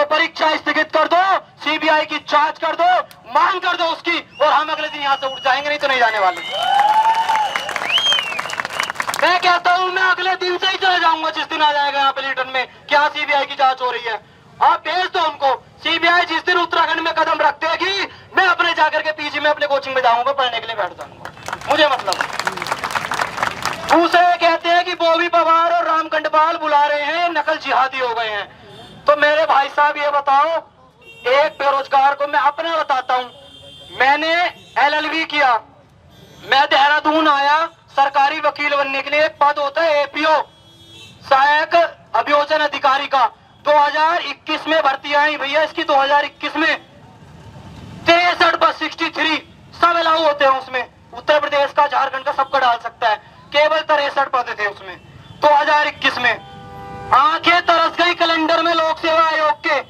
परीक्षा स्थगित कर दो, सीबीआई की जांच कर दो, मांग कर दो उसकी, और हम अगले दिन यहाँ से उठ जाएंगे, नहीं तो नहीं जाने वाले। मैं कहता हूँ मैं अगले दिन से ही चले जाऊंगा जिस दिन आ जाएगा यहाँ पे लीडर में क्या सीबीआई की जांच हो रही है। आप भेज दो उनको। सीबीआई जिस दिन उत्तराखंड में कदम रख देगी, मैं अपने जाकर के पीजी में अपने कोचिंग में जाऊंगा, पढ़ने के लिए बैठ जाऊंगा, मुझे मतलब। दूसरे कहते हैं कि बॉबी पवार और राम कंडपाल बुला रहे हैं, नकल जिहादी हो गए हैं। तो मेरे भाई साहब ये बताओ, एक बेरोजगार को मैं अपना बताता हूँ, मैंने एलएलबी किया, मैं देहरादून आया सरकारी वकील बनने के लिए। एक पद होता है एपीओ, सहायक अभियोजन अधिकारी का, 2021 में भर्ती आई भैया इसकी। 2021 में 63 पर 63 सब अलाउ होते हैं उसमें, उत्तर प्रदेश का, झारखंड का, सबका डाल सकता है, केवल 63 पद थे उसमें 2021 में। आंखें तरस गई कैलेंडर में लोक सेवा आयोग के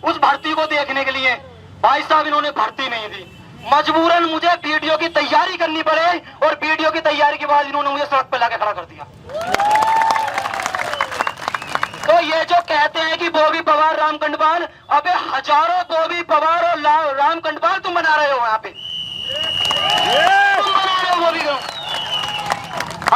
उस भर्ती को देखने के लिए। भाई साहब इन्होंने भर्ती नहीं दी, मजबूरन मुझे वीडियो की तैयारी करनी पड़े, और वीडियो की तैयारी के बाद इन्होंने मुझे सड़क पर लाके खड़ा कर दिया। तो ये जो कहते हैं कि बॉबी पवार राम कंडपाल, अबे हजारों बॉबी पवार और राम कंडपाल तुम बना रहे हो यहाँ पे, तुम बना रहे हो बॉबी को।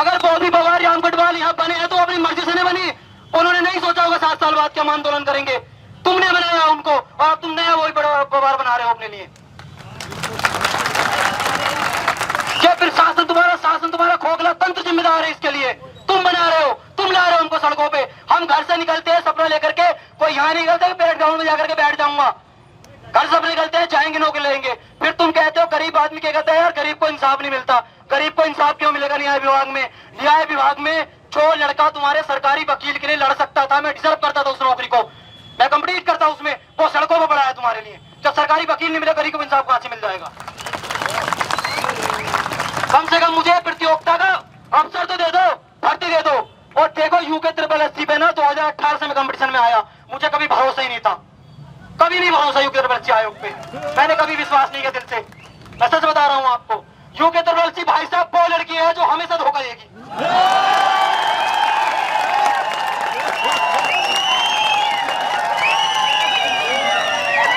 अगर बॉबी पवार राम कंडपाल यहाँ बने हैं तो अपनी मर्जी से नहीं बनी, उन्होंने नहीं सोचा होगा 7 साल बाद क्या आंदोलन करेंगे, तुमने बनाया उनको, और तुम नया वही बड़ा पवार बना रहे हो अपने लिए। क्या फिर शासन तुम्हारा खोखला तंत्र जिम्मेदार है इसके लिए? तुम बना रहे हो, तुम ला रहे हो उनको सड़कों पे। हम घर से निकलते हैं सपना लेकर के, कोई यहाँ निकलते पेरेड ग्राउंड में जाकर के बैठ जाऊंगा, घर से निकलते हैं जाएंगे नौकरी लेंगे। फिर तुम कहते हो गरीब आदमी क्या कहता है, यार गरीब को इंसाफ नहीं मिलता। गरीब को इंसाफ क्यों मिलेगा न्याय विभाग में? न्याय विभाग में जो लड़का तुम्हारे सरकारी वकील के लिए लड़ सकता था, मैं डिजर्व करता था उस नौकरी को, मैं कंप्लीट करता उसमें, वो सड़कों पर पड़ा है तुम्हारे लिए। जब सरकारी वकील नहीं मिले, गरीब को इंसाफ कहां से मिल जाएगा? कम से कम मुझे प्रतियोगिता का अवसर तो दे दो, भर्ती दे दो। और देखो यूके SSSC पे ना 2018 से मैं कंपटीशन में आया, मुझे कभी भरोसा ही नहीं था, कभी नहीं भरोसा यूके SSSC आयोग पे, मैंने कभी विश्वास नहीं किया दिल से, मैं सच बता रहा हूं आपको। यूके SSSC भाई साहब वो लड़की है जो हमेशा धोखा देगी।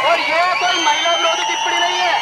और ये कोई महिला विरोधी टिप्पणी नहीं है।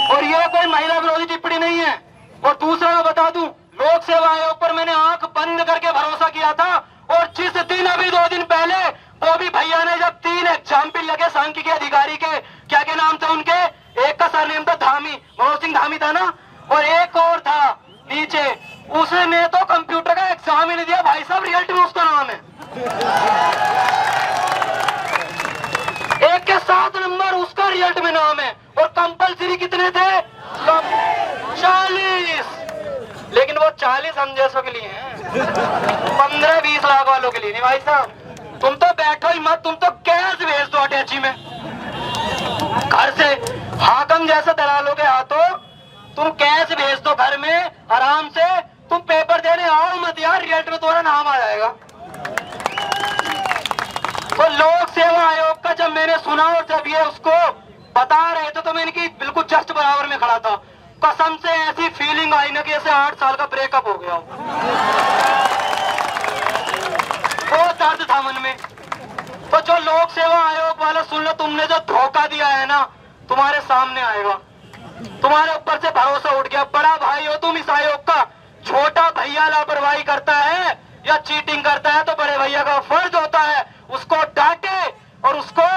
और ये कोई महिला विरोधी टिप्पणी नहीं है। और दूसरा मैं बता दूं, लोक सेवा आयोग पर मैंने आंख बंद करके भरोसा किया था, और जिस दिन अभी 2 दिन पहले वो भी भैया ने जब 3 एग्जाम्पल लगे सांख्यिकी अधिकारी के, क्या क्या नाम थे उनके, एक का सरनेम था धामी, मनोज सिंह धामी था ना, और एक और था नीचे, उसने तो कंप्यूटर का एग्जाम ही नहीं दिया भाई साहब, रिजल्ट में उसका नाम है। एक के 7 नंबर उसका रिजल्ट में नाम है, और कंपलसरी कितने थे? 40। लेकिन वो 40 हम जैसों के लिए हैं, 15-20 लाख वालों के लिए नहीं भाई साहब। तुम तो बैठो ही मत, तुम तो कैश भेज दो अटैची में घर से, हाकम जैसे दलालों के हाथों तुम कैश भेज दो घर में आराम से, तुम पेपर देने आओ मत यार, रिजल्ट में तुम्हारा नाम आ जाएगा। तो लोक सेवा आयोग का जब मैंने सुना और जब ये उसको बता रहे थे तो मैं इनकी बिल्कुल जस्ट बराबर में खड़ा था। कसम से ऐसी फीलिंग आई ना कि ऐसे 8 साल का ब्रेकअप हो गया हो, बहुत दर्द था मन में। तो जो लोक सेवा आयोग वाले सुन लो, तुमने जो धोखा दिया है ना, तुम्हारे सामने आएगा, तुम्हारे ऊपर से भरोसा उठ गया। बड़ा भाई हो तुम इस आयोग का, छोटा भैया लापरवाही करता है या चीटिंग करता है तो बड़े भैया का फर्ज होता है उसको डांटे और उसको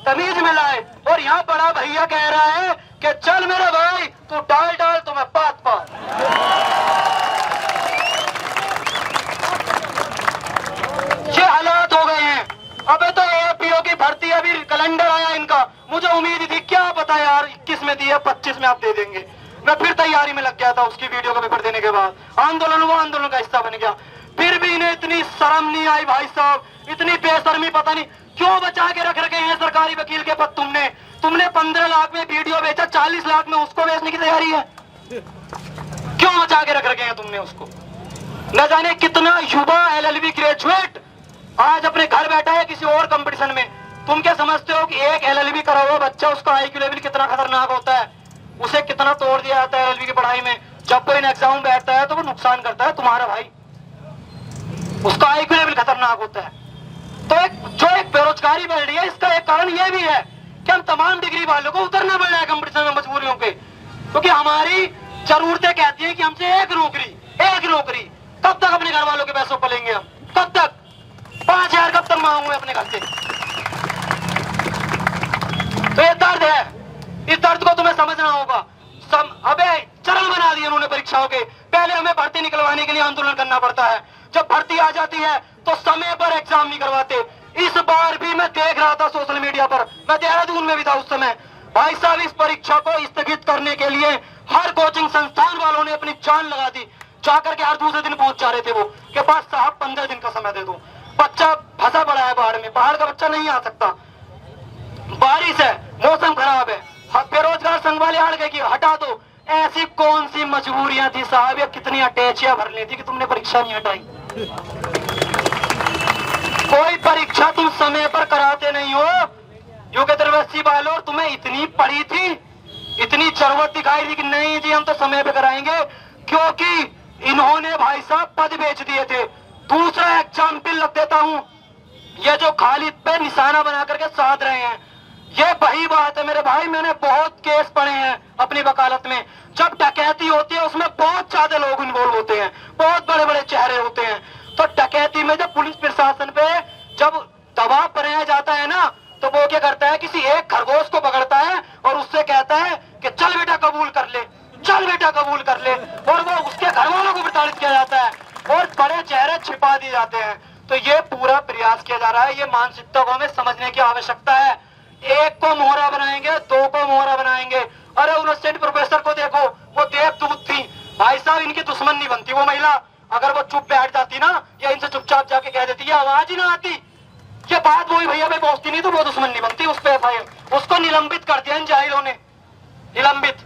तमीज में लाए। और यहाँ बड़ा भैया कह रहा है कि चल मेरे भाई तू डाल डाल तो मैं बात बात। ये हालात हो गए हैं। अबे तो एपीओ की भर्ती अभी कैलेंडर आया इनका, मुझे उम्मीद थी क्या पता यार 21 में दी है 25 में आप दे देंगे। मैं फिर तैयारी में लग गया था उसकी वीडियो का पेपर देने के बाद, आंदोलन वो आंदोलन का हिस्सा बन गया। फिर भी इन्हें इतनी शर्म नहीं आई भाई साहब, इतनी बेशर्मी पता नहीं क्यों बचा के रख रखे हैं सरकारी वकील के पद। तुमने 15 लाख में वीडियो बेचा, 40 लाख में उसको बेचने की तैयारी है, क्यों बचा के रख रखे हैं तुमने उसको? न जाने कितना युवा एलएलबी ग्रेजुएट आज अपने घर बैठा है किसी और कंपटीशन में। तुम क्या समझते हो कि एक एलएलबी करा हुआ बच्चा, उसका आईक्यू लेवल कितना खतरनाक होता है? इतना तोड़ दिया जाता है एलएलबी की पढ़ाई में, जब कोई एग्जाम बैठता है तो वो नुकसान करता है तुम्हारा भाई, उसका आईक्यू लेवल खतरनाक होता है। तो एक बेरोजगारी बढ़ रही है, इसका एक कारण यह भी है कि हम तमाम डिग्री वालों को उतरना पड़ रहा है कंपटीशन में मजबूरियों के, क्योंकि हमारी जरूरतें कहती हैं कि हमसे एक नौकरी। कब तक अपने घर वालों के पैसों पलेंगे हम? कब तक? 5,000 कब तक मांगूंगे अपने घर से? तो ये दर्द है, इस दर्द को तुम्हें समझना होगा। अबे चरण बना दिए उन्होंने परीक्षाओं के, पहले हमें भर्ती निकलवाने के लिए आंदोलन करना पड़ता है, जब भर्ती आ जाती है तो समय पर एग्जाम नहीं करवाते। इस बार भी मैं देख रहा था सोशल मीडिया पर, मैं देहरादून में भी था उस समय, भाई साहब इस परीक्षा को स्थगित करने के लिए हर कोचिंग संस्थान वालों ने अपनी जान लगा दी, जाकर के हर दूसरे दिन पहुंच जा रहे थे वो कि बस साहब 15 दिन का समय दे दो, बच्चा फंसा पड़ा है बाढ़ में, बाहर का बच्चा नहीं आ सकता, बारिश है, मौसम खराब है, बेरोजगार संघ वाले हार गए कि हटा दो। ऐसी कौन सी मजबूरियां थी साहब, या कितनी अटैचियां भरनी थी कि तुमने परीक्षा नहीं हटाई? कोई परीक्षा तुम समय पर कराते नहीं हो, यूनिवर्सिटी वालों, तुम्हें इतनी पड़ी थी, इतनी जरूरत दिखाई थी कि नहीं जी हम तो समय पे कराएंगे, क्योंकि इन्होंने भाई साहब पद बेच दिए थे। दूसरा एग्जाम्पल रख देता हूं, ये जो खालिद पे निशाना बना करके साध रहे हैं, ये वही बात है मेरे भाई, मैंने बहुत केस पढ़े हैं अपनी वकालत में, जब डकैती होती है उसमें बहुत ज्यादा लोग इन्वॉल्व होते हैं, बहुत बड़े बड़े चेहरे होते हैं, तो डकैती में जब पुलिस प्रशासन पे जब दबाव बनाया जाता है ना, तो वो क्या करता है, किसी एक खरगोश को पकड़ता है और उससे कहता है कि चल बेटा कबूल कर ले, चल बेटा कबूल कर ले, और वो उसके घर वालों को प्रताड़ित किया जाता है और बड़े चेहरे छिपा दिए जाते हैं। तो ये पूरा प्रयास किया जा रहा है, ये मानसिकता को हमें समझने की आवश्यकता है। एक को मोहरा बनाएंगे, दो को मोहरा बनाएंगे। अरे उन्होंने प्रोफेसर को देखो, वो देवदूत थी भाई साहब, इनकी दुश्मन नहीं बनती वो महिला, अगर वो चुप बैठ जाती ना या इनसे चुपचाप जाके कह देती, आवाज ही ना आती, ये बात वही भैया पे पहुंचती नहीं, तो वो दुश्मन नहीं बनती, उस पर एफआईआर, उसको निलंबित कर दिया इन जाहिलों ने, निलंबित।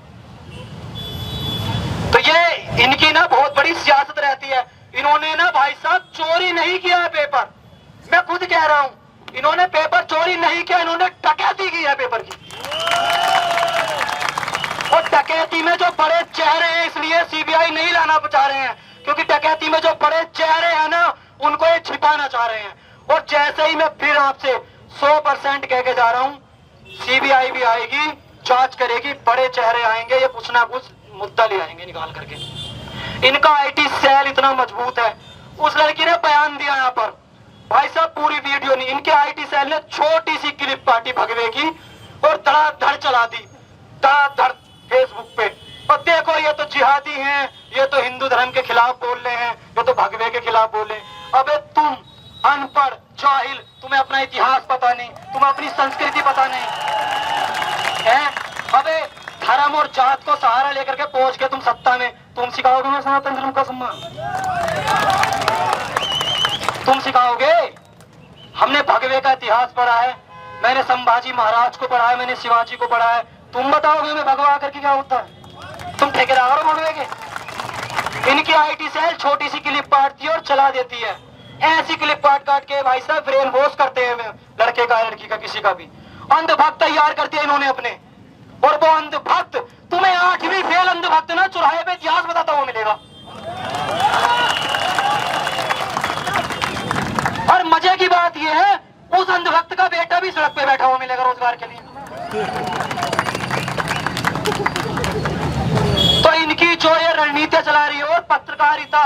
तो ये इनकी ना बहुत बड़ी सियासत रहती है। इन्होंने ना भाई साहब चोरी नहीं किया है पेपर, मैं खुद कह रहा हूं, इन्होंने पेपर चोरी नहीं किया, इन्होंने डकैती की है पेपर की। और डकैती में जो बड़े चेहरे हैं, इसलिए सीबीआई नहीं लाना चाह रहे हैं, क्योंकि डकैती में जो बड़े चेहरे हैं ना, उनको ये छिपाना चाह रहे हैं। और जैसे ही मैं फिर आपसे 100% कह के जा रहा हूं, सीबीआई भी आएगी, जांच करेगी, बड़े चेहरे आएंगे, ये कुछ ना कुछ मुद्दा ले आएंगे निकाल करके। इनका आईटी सेल इतना मजबूत है, उस लड़की ने बयान दिया यहाँ पर, भाई साहब पूरी वीडियो नहीं, इनके आईटी सेल ने छोटी सी क्लिप पार्टी भगवे की और धड़ाधड़ चला दी, धड़ाधड़ फेसबुक पे, और देखो ये तो जिहादी हैं, ये तो हिंदू धर्म के खिलाफ बोल रहे हैं, ये तो भगवे के खिलाफ बोल रहे हैं। अबे तुम अनपढ़ जाहिल, तुम्हें अपना इतिहास पता नहीं, तुम्हें अपनी संस्कृति पता नहीं है। अबे धर्म और जात को सहारा लेकर के पहुंच के तुम सत्ता में, तुम सिखाओगे मैं सनातन धर्म का सम्मान? तुम सिखाओगे? हमने भगवे का इतिहास पढ़ा है, मैंने संभाजी महाराज को पढ़ा है, मैंने शिवाजी को पढ़ा है, तुम बताओगे मैं भगवा करके क्या होता है? तुम ठेकेदार हो भगवे के? इनकी आईटी सेल छोटी सी क्लिप काटती है और चला देती है, ऐसी क्लिप काट के भाई साहब ब्रेन वॉश करते हैं लड़के का, लड़की का, किसी का भी। अंधभक्त तैयार करते हैं इन्होंने अपने, और वो अंधभक्त तुम्हें 8वीं फेल अंधभक्त ना चौराहे पे इतिहास बताता हुआ मिलेगा। और मजे की बात यह है, उस अंधभक्त का बेटा भी सड़क पे बैठा हुआ मिलेगा रोजगार के लिए। तो इनकी जो ये रणनीतियां चला रही है, और पत्रकारिता,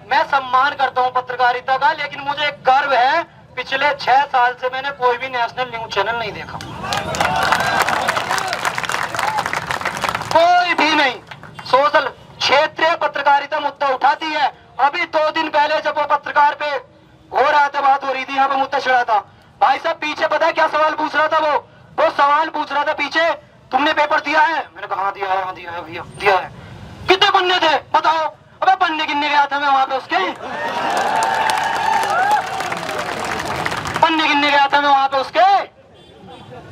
मैं सम्मान करता हूं पत्रकारिता का, लेकिन मुझे एक गर्व है, पिछले 6 साल से मैंने कोई भी नेशनल न्यूज चैनल नहीं देखा, कोई भी नहीं। सोशल क्षेत्रीय पत्रकारिता मुद्दा उठाती है। अभी 2 दिन पहले जब वो पत्रकार पे हो रहा था, बात हो रही थी, यहाँ पे मुद्दा छिड़ा था, भाई साहब पीछे पता है क्या सवाल पूछ रहा था? वो सवाल पूछ रहा था पीछे, तुमने पेपर दिया है? मैंने कहा हाँ दिया है, हाँ दिया है भैया, दिया है। कितने पन्ने थे बताओ? अबे पन्ने गिनने गया था मैं वहां पे, उसके पन्ने गिनने गया था मैं वहां पे, उसके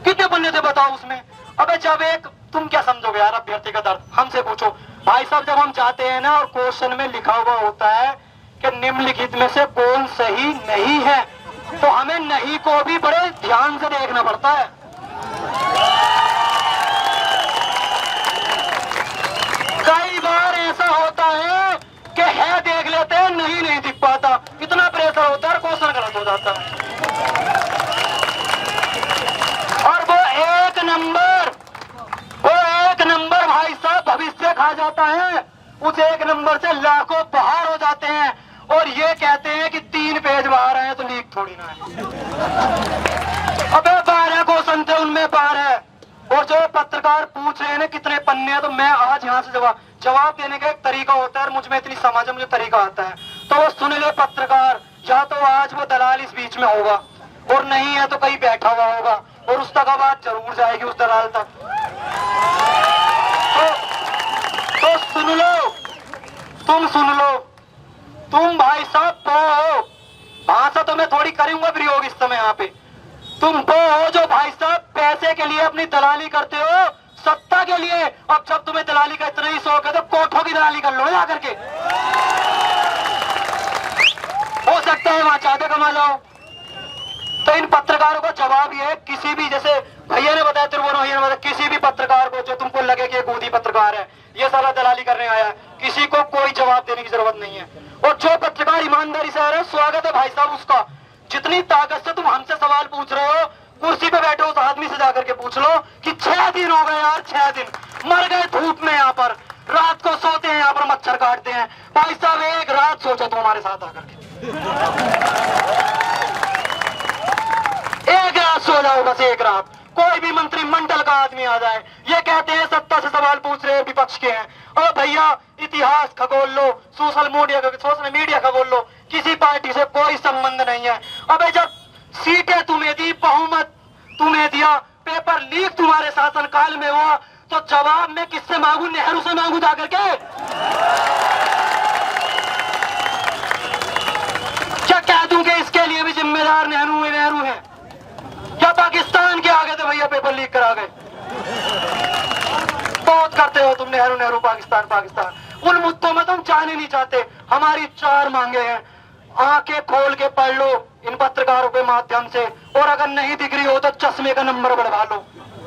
कितने पन्ने थे बताओ उसमें? अबे जब एक, तुम क्या समझोगे यार अभ्यर्थी का दर्द, हमसे पूछो भाई साहब। जब हम जाते हैं ना और क्वेश्चन में लिखा हुआ होता है कि निम्नलिखित में से कौन सही नहीं है, तो हमें नहीं को भी बड़े ध्यान से देखना पड़ता है। रहते हैं, नहीं दिख पाता, इतना प्रेशर होता है, क्वेश्चन गलत हो जाता है। और वो एक नंबर भाई साहब भविष्य खा जाता है, उस एक नंबर से लाखों बाहर हो जाते हैं और ये कहते हैं कि 3 पेज बाहर आए तो लीक थोड़ी ना है। अबे 12 क्वेश्चन थे, उनमें 12 और जो पत्रकार पूछ रहे हैं ना कितने पन्ने हैं, तो मैं आज यहाँ से जवाब देने का एक तरीका होता है, मुझ में इतनी समझ है, मुझे तरीका आता है, तो वो सुन ले पत्रकार, या तो आज वो दलाल इस बीच में होगा और नहीं है तो कहीं बैठा हुआ होगा और उस तक आवाज जरूर जाएगी उस दलाल तक। तो सुन लो, तुम भाई साहब वो हो, भाषा तो मैं थोड़ी करूंगा प्रयोग इस समय यहाँ पे, तुम वो हो जो भाई साहब पैसे के लिए अपनी दलाली करते हो, सत्ता के लिए। अब जब तुम्हें दलाली का इतना ही शौक है तो कोठों की दलाली कर लो जाकर के, हो सकता है वहां ज्यादा कमा लो। तो इन पत्रकारों का जवाब ये है, किसी भी, जैसे भैया ने बताया, त्रिभुवन भैया ने बताया, किसी भी पत्रकार को जो तुमको लगे कि ये गोदी पत्रकार है, ये सारा दलाली करने आया है, किसी को कोई जवाब देने की जरूरत नहीं है। और जो पत्रकार ईमानदारी से आ रहा है, स्वागत है भाई साहब उसका। जितनी ताकत से तुम हमसे सवाल पूछ रहे हो, कुर्सी पे बैठे उस आदमी से जाकर के पूछ लो कि 6 दिन हो गए यार, 6 दिन मर गए धूप में, यहाँ पर रात को सोते हैं, यहाँ पर मच्छर काटते हैं। भाई साहब एक रात सोचो तुम हमारे साथ आकर के, एक रात सो जाओ, बस एक रात। कोई भी मंत्रिमंडल का आदमी आ जाए, ये कहते हैं सत्ता से सवाल पूछ रहे हैं, विपक्ष के हैं। और भैया इतिहास खगोल लो, सोशल मीडिया खगोल लो, किसी पार्टी से कोई संबंध नहीं है। अबे जब सीटें तुम्हें दी, बहुमत तुम्हें दिया, पेपर लीक तुम्हारे शासनकाल में हुआ, तो जवाब मैं किससे मांगू? नेहरू से मांगू जाकर के? क्या कह दूं कि इसके लिए भी जिम्मेदार नेहरू है? क्या पाकिस्तान के आगे तो भैया पेपर लीक करा गए? बहुत करते हो तुम नेहरू पाकिस्तान। उन मुद्दों में तुम जाने नहीं चाहते। हमारी 4 मांगे हैं, आंखें खोल के पढ़ लो इन पत्रकारों के माध्यम से, और अगर नहीं दिख रही हो तो चश्मे का नंबर बढ़वा लो।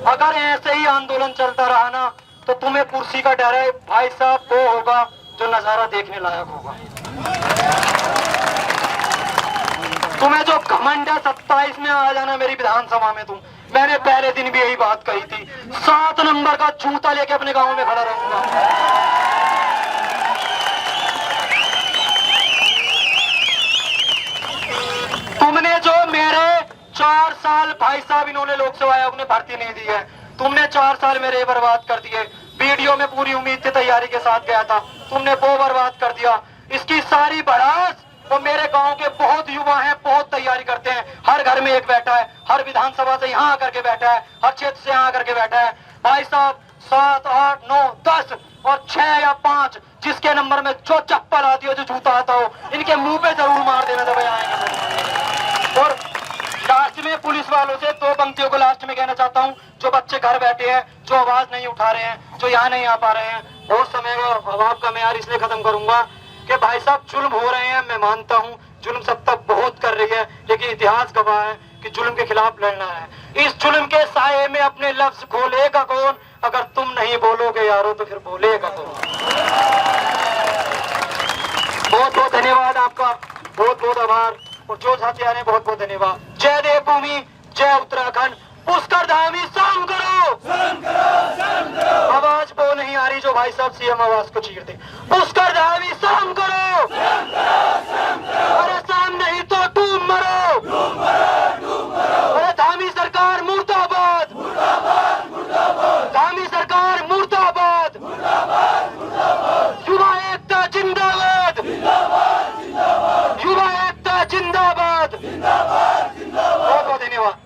अगर ऐसे ही आंदोलन चलता रहा ना, तो तुम्हें कुर्सी का डर है भाई साहब, वो होगा जो नजारा देखने लायक होगा। तुम्हें जो घमंड है 27 में आ जाना मेरी विधानसभा में, मैंने पहले दिन भी यही बात कही थी, 7 नंबर का जूता लेके अपने गांव में खड़ा रहूंगा। तुमने जो मेरे 4 साल भाई साहब, इन्होंने लोकसभा आयोग ने भर्ती नहीं दी है, तुमने 4 साल मेरे बर्बाद कर दिए। वीडियो में पूरी उम्मीद से तैयारी के साथ गया था, तुमने वो बर्बाद कर दिया। इसकी सारी भड़ास वो मेरे गांव के बहुत युवा हैं, बहुत तैयारी करते हैं, हर घर में एक बैठा है, हर विधानसभा से यहाँ आकर के बैठा है, हर क्षेत्र से यहाँ आकर के बैठा है। भाई साहब 7, 8, 9, 10 और 6 या 5 जिसके नंबर में जो चप्पल आती हो, जो जूता आता हो, इनके मुंह पे जरूर मार देना जब आएंगे। और लास्ट में पुलिस वालों से 2 पंक्तियों को लास्ट में कहना चाहता हूँ, जो बच्चे घर बैठे हैं, जो आवाज नहीं उठा रहे हैं, जो यहाँ नहीं आ पा रहे हैं, बहुत समय अभाव का मैं यार इसलिए खत्म करूंगा कि भाई साहब जुल्म हो रहे हैं, मैं मानता हूँ जुल्म सत्ता बहुत कर रही है, लेकिन इतिहास गवाह है कि जुल्म के खिलाफ लड़ना है। इस जुल्म के साये में अपने लफ्ज खोलेगा कौन? अगर तुम नहीं बोलोगे यारो तो फिर बोलेगा कौन? बहुत बहुत धन्यवाद आपका, बहुत बहुत आभार, और जो साथी आ रहे हैं बहुत बहुत धन्यवाद। जय देवभूमि, जय उत्तराखंड, पुष्कर धामी शाम करो। आवाज वो नहीं आ रही जो भाई साहब सीएम आवाज को चीर दे। पुष्कर धामी शाम करो, अरे शाम नहीं तो डूब मरो, अरे धामी सरकार मुर्दाबाद, धामी सरकार मुर्दाबाद, युवा एकता जिंदाबाद, युवा एकता जिंदाबाद। बहुत बहुत धन्यवाद।